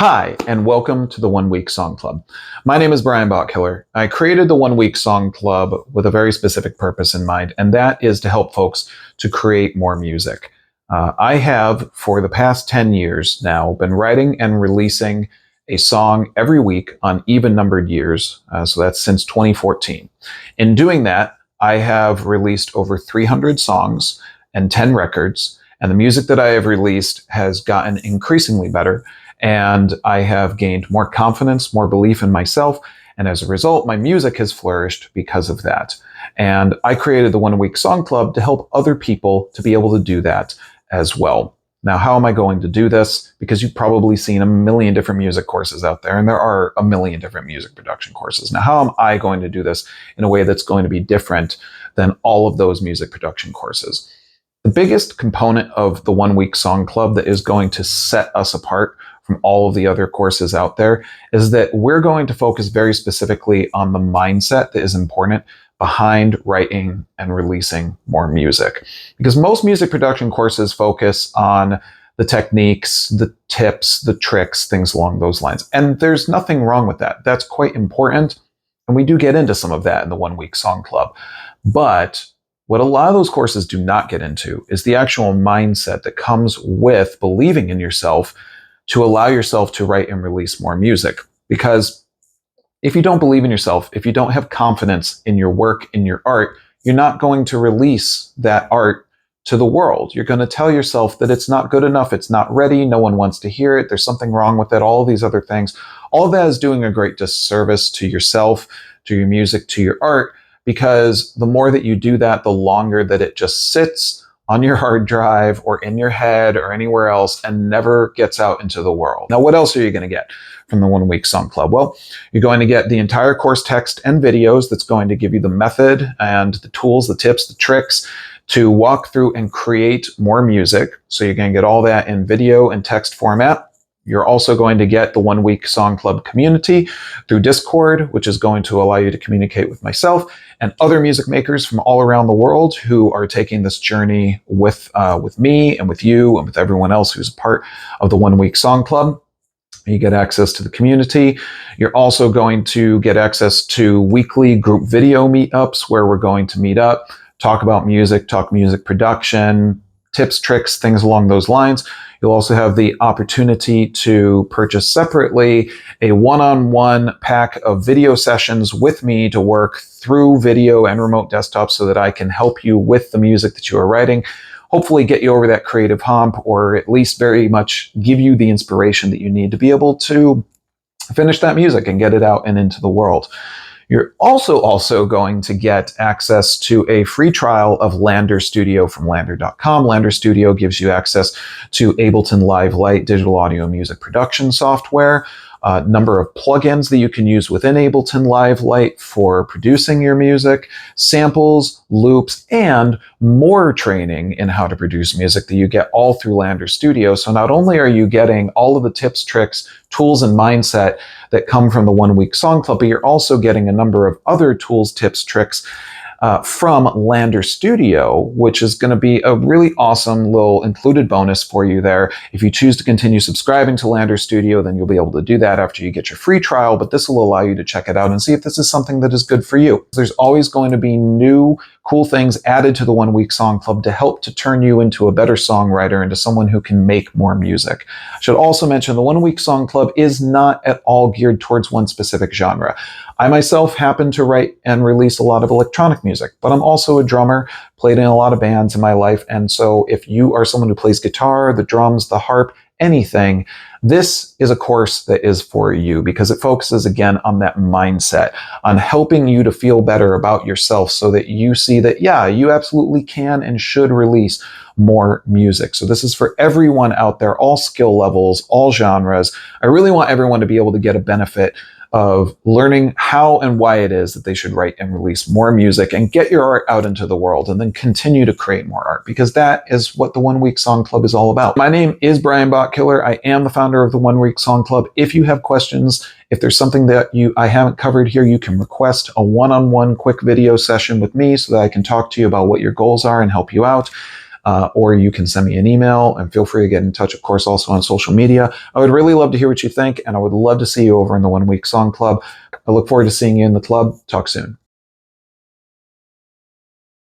Hi, and welcome to the 1 Week Song Club. My name is Brian Botkiller. I created the 1 Week Song Club with a very specific purpose in mind, and that is to help folks to create more music. I have, for the past 10 years now, been writing and releasing a song every week on even-numbered years, so that's since 2014. In doing that, I have released over 300 songs and 10 records, and the music that I have released has gotten increasingly better, and I have gained more confidence, more belief in myself, and as a result, my music has flourished because of that. And I created the 1 Week Song Club to help other people to be able to do that as well. Now, how am I going to do this? Because you've probably seen a million different music courses out there, and there are a million different music production courses. Now, how am I going to do this in a way that's going to be different than all of those music production courses? The biggest component of the 1 Week Song Club that is going to set us apart from all of the other courses out there is that we're going to focus very specifically on the mindset that is important behind writing and releasing more music. Because most music production courses focus on the techniques, the tips, the tricks, things along those lines. And there's nothing wrong with that. That's quite important. And we do get into some of that in the 1 Week Song Club. But what a lot of those courses do not get into is the actual mindset that comes with believing in yourself to allow yourself to write and release more music. Because if you don't believe in yourself, if you don't have confidence in your work, in your art, you're not going to release that art to the world. You're going to tell yourself that it's not good enough, it's not ready, no one wants to hear it, there's something wrong with it, all of these other things. All of that is doing a great disservice to yourself, to your music, to your art, because the more that you do that, the longer that it just sits on your hard drive or in your head or anywhere else and never gets out into the world. Now, what else are you going to get from the 1 Week Song Club? Well, you're going to get the entire course text and videos that's going to give you the method and the tools, the tips, the tricks to walk through and create more music. So you're going to get all that in video and text format. You're also going to get the 1 Week Song Club community through Discord, which is going to allow you to communicate with myself and other music makers from all around the world who are taking this journey with me and with you and with everyone else who's a part of the 1 Week Song Club. You get access to the community. You're also going to get access to weekly group video meetups where we're going to meet up, talk about music, talk music production, tips, tricks, things along those lines. You'll also have the opportunity to purchase separately a one-on-one pack of video sessions with me to work through video and remote desktop so that I can help you with the music that you are writing, hopefully get you over that creative hump, or at least very much give you the inspiration that you need to be able to finish that music and get it out and into the world. You're also going to get access to a free trial of LANDR Studio from LANDR.com. LANDR Studio gives you access to Ableton Live digital audio music production software, a number of plugins that you can use within Ableton Live for producing your music, samples, loops, and more training in how to produce music that you get all through LANDR Studio. So not only are you getting all of the tips, tricks, tools, and mindset that come from the 1 Week Song Club, but you're also getting a number of other tools, tips, tricks from LANDR Studio, which is going to be a really awesome little included bonus for you there. If you choose to continue subscribing to LANDR Studio, then you'll be able to do that after you get your free trial, but this will allow you to check it out and see if this is something that is good for you. There's always going to be new cool things added to the 1 Week Song Club to help to turn you into a better songwriter, into someone who can make more music. I should also mention the 1 Week Song Club is not at all geared towards one specific genre. I myself happen to write and release a lot of electronic music, but I'm also a drummer, played in a lot of bands in my life, and so if you are someone who plays guitar, the drums, the harp, anything, this is a course that is for you because it focuses again on that mindset, on helping you to feel better about yourself so that you see that, yeah, you absolutely can and should release more music. So this is for everyone out there, all skill levels, all genres. I really want everyone to be able to get a benefit of learning how and why it is that they should write and release more music and get your art out into the world and then continue to create more art, because that is what the 1 Week Song Club is all about. My name is Brian Botkiller. I am the founder of the 1 Week Song Club. If you have questions, if there's something that I haven't covered here, you can request a one-on-one quick video session with me so that I can talk to you about what your goals are and help you out. or you can send me an email, and feel free to get in touch, of course, also on social media. I would really love to hear what you think, and I would love to see you over in the 1 Week Song Club. I look forward to seeing you in the club. Talk soon.